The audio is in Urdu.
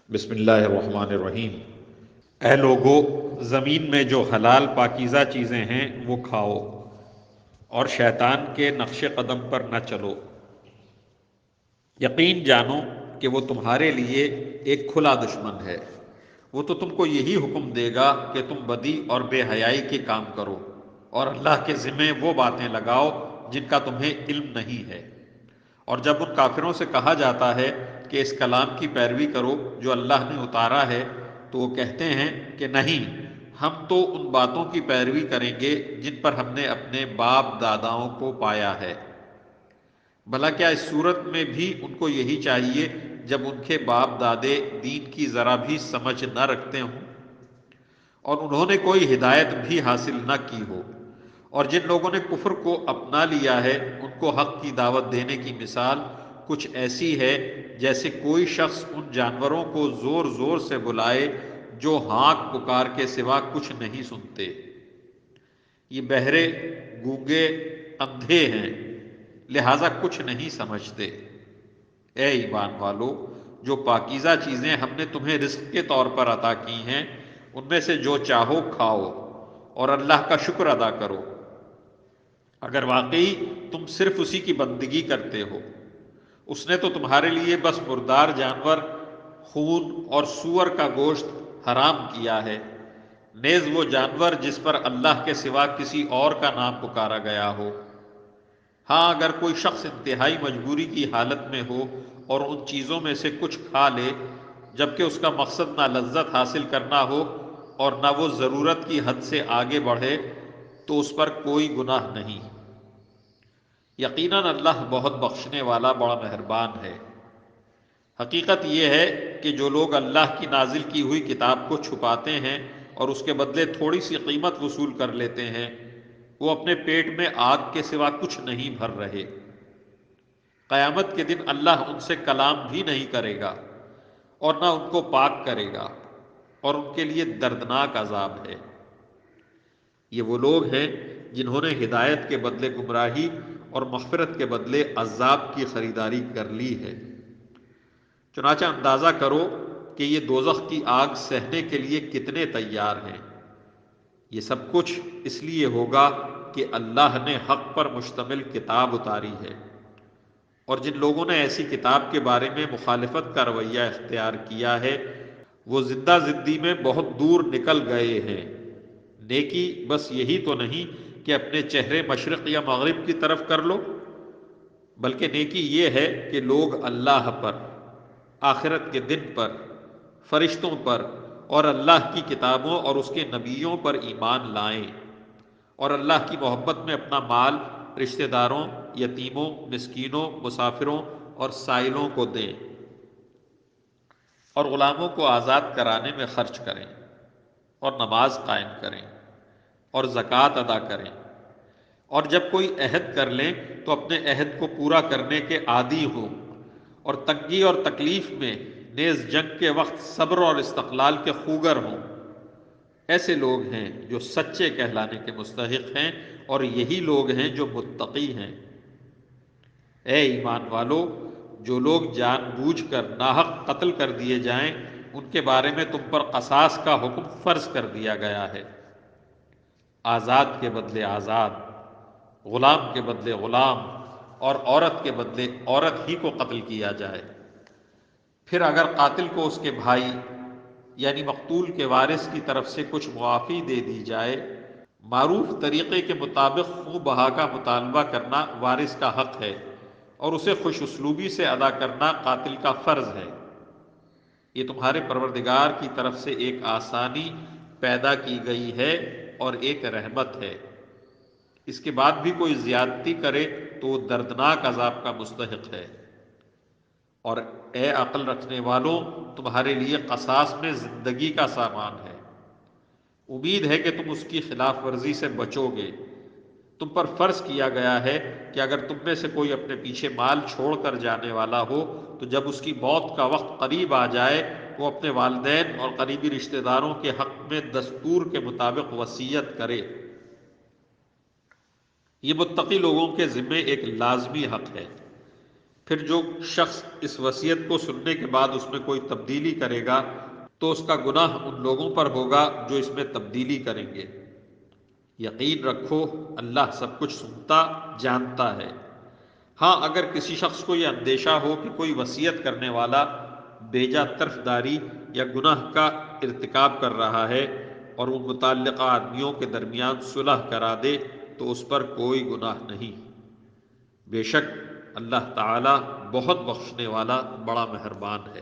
بسم اللہ الرحمن الرحیم۔ اے لوگو، زمین میں جو حلال پاکیزہ چیزیں ہیں وہ کھاؤ اور شیطان کے نقش قدم پر نہ چلو۔ یقین جانو کہ وہ تمہارے لیے ایک کھلا دشمن ہے۔ وہ تو تم کو یہی حکم دے گا کہ تم بدی اور بے حیائی کے کام کرو اور اللہ کے ذمے وہ باتیں لگاؤ جن کا تمہیں علم نہیں ہے۔ اور جب ان کافروں سے کہا جاتا ہے کہ اس کلام کی پیروی کرو جو اللہ نے اتارا ہے، تو وہ کہتے ہیں کہ نہیں، ہم تو ان باتوں کی پیروی کریں گے جن پر ہم نے اپنے باپ داداؤں کو پایا ہے۔ بھلا کیا اس صورت میں بھی ان کو یہی چاہیے جب ان کے باپ دادے دین کی ذرا بھی سمجھ نہ رکھتے ہوں اور انہوں نے کوئی ہدایت بھی حاصل نہ کی ہو؟ اور جن لوگوں نے کفر کو اپنا لیا ہے ان کو حق کی دعوت دینے کی مثال کچھ ایسی ہے جیسے کوئی شخص ان جانوروں کو زور زور سے بلائے جو ہانک پکار کے سوا کچھ نہیں سنتے۔ یہ بہرے، گونگے، اندھے ہیں، لہذا کچھ نہیں سمجھتے۔ اے ایمان والو، جو پاکیزہ چیزیں ہم نے تمہیں رزق کے طور پر عطا کی ہیں ان میں سے جو چاہو کھاؤ اور اللہ کا شکر ادا کرو، اگر واقعی تم صرف اسی کی بندگی کرتے ہو۔ اس نے تو تمہارے لیے بس مردار جانور، خون اور سور کا گوشت حرام کیا ہے، نیز وہ جانور جس پر اللہ کے سوا کسی اور کا نام پکارا گیا ہو۔ ہاں، اگر کوئی شخص انتہائی مجبوری کی حالت میں ہو اور ان چیزوں میں سے کچھ کھا لے جبکہ اس کا مقصد نہ لذت حاصل کرنا ہو اور نہ وہ ضرورت کی حد سے آگے بڑھے، تو اس پر کوئی گناہ نہیں۔ یقیناً اللہ بہت بخشنے والا بڑا مہربان ہے۔ حقیقت یہ ہے کہ جو لوگ اللہ کی نازل کی ہوئی کتاب کو چھپاتے ہیں اور اس کے بدلے تھوڑی سی قیمت وصول کر لیتے ہیں، وہ اپنے پیٹ میں آگ کے سوا کچھ نہیں بھر رہے۔ قیامت کے دن اللہ ان سے کلام بھی نہیں کرے گا اور نہ ان کو پاک کرے گا، اور ان کے لیے دردناک عذاب ہے۔ یہ وہ لوگ ہیں جنہوں نے ہدایت کے بدلے گمراہی اور مغفرت کے بدلے عذاب کی خریداری کر لی ہے۔ چنانچہ اندازہ کرو کہ یہ دوزخ کی آگ سہنے کے لیے کتنے تیار ہیں۔ یہ سب کچھ اس لیے ہوگا کہ اللہ نے حق پر مشتمل کتاب اتاری ہے، اور جن لوگوں نے ایسی کتاب کے بارے میں مخالفت کا رویہ اختیار کیا ہے وہ زندہ زندگی میں بہت دور نکل گئے ہیں۔ نیکی بس یہی تو نہیں کہ اپنے چہرے مشرق یا مغرب کی طرف کر لو، بلکہ نیکی یہ ہے کہ لوگ اللہ پر، آخرت کے دن پر، فرشتوں پر اور اللہ کی کتابوں اور اس کے نبیوں پر ایمان لائیں، اور اللہ کی محبت میں اپنا مال رشتہ داروں، یتیموں، مسکینوں، مسافروں اور سائلوں کو دیں، اور غلاموں کو آزاد کرانے میں خرچ کریں، اور نماز قائم کریں، اور زکوٰۃ ادا کریں، اور جب کوئی عہد کر لیں تو اپنے عہد کو پورا کرنے کے عادی ہوں، اور تنگی اور تکلیف میں نیز جنگ کے وقت صبر اور استقلال کے خوگر ہوں۔ ایسے لوگ ہیں جو سچے کہلانے کے مستحق ہیں، اور یہی لوگ ہیں جو متقی ہیں۔ اے ایمان والو، جو لوگ جان بوجھ کر ناحق قتل کر دیے جائیں ان کے بارے میں تم پر قصاص کا حکم فرض کر دیا گیا ہے۔ آزاد کے بدلے آزاد، غلام کے بدلے غلام، اور عورت کے بدلے عورت ہی کو قتل کیا جائے۔ پھر اگر قاتل کو اس کے بھائی یعنی مقتول کے وارث کی طرف سے کچھ معافی دے دی جائے، معروف طریقے کے مطابق خوں بہا کا مطالبہ کرنا وارث کا حق ہے، اور اسے خوش اسلوبی سے ادا کرنا قاتل کا فرض ہے۔ یہ تمہارے پروردگار کی طرف سے ایک آسانی پیدا کی گئی ہے اور ایک رحمت ہے۔ اس کے بعد بھی کوئی زیادتی کرے تو وہ دردناک عذاب کا مستحق ہے۔ اور اے عقل رکھنے والوں، تمہارے لیے قصاص میں زندگی کا سامان ہے۔ امید ہے کہ تم اس کی خلاف ورزی سے بچو گے۔ تم پر فرض کیا گیا ہے کہ اگر تم میں سے کوئی اپنے پیچھے مال چھوڑ کر جانے والا ہو تو جب اس کی موت کا وقت قریب آ جائے وہ اپنے والدین اور قریبی رشتہ داروں کے حق میں دستور کے مطابق وصیت کرے۔ یہ متقی لوگوں کے ذمے ایک لازمی حق ہے۔ پھر جو شخص اس وصیت کو سننے کے بعد اس میں کوئی تبدیلی کرے گا تو اس کا گناہ ان لوگوں پر ہوگا جو اس میں تبدیلی کریں گے۔ یقین رکھو اللہ سب کچھ سنتا جانتا ہے۔ ہاں اگر کسی شخص کو یہ اندیشہ ہو کہ کوئی وصیت کرنے والا بیجا طرفداری یا گناہ کا ارتکاب کر رہا ہے اور وہ متعلقہ آدمیوں کے درمیان صلح کرا دے تو اس پر کوئی گناہ نہیں۔ بے شک اللہ تعالی بہت بخشنے والا بڑا مہربان ہے۔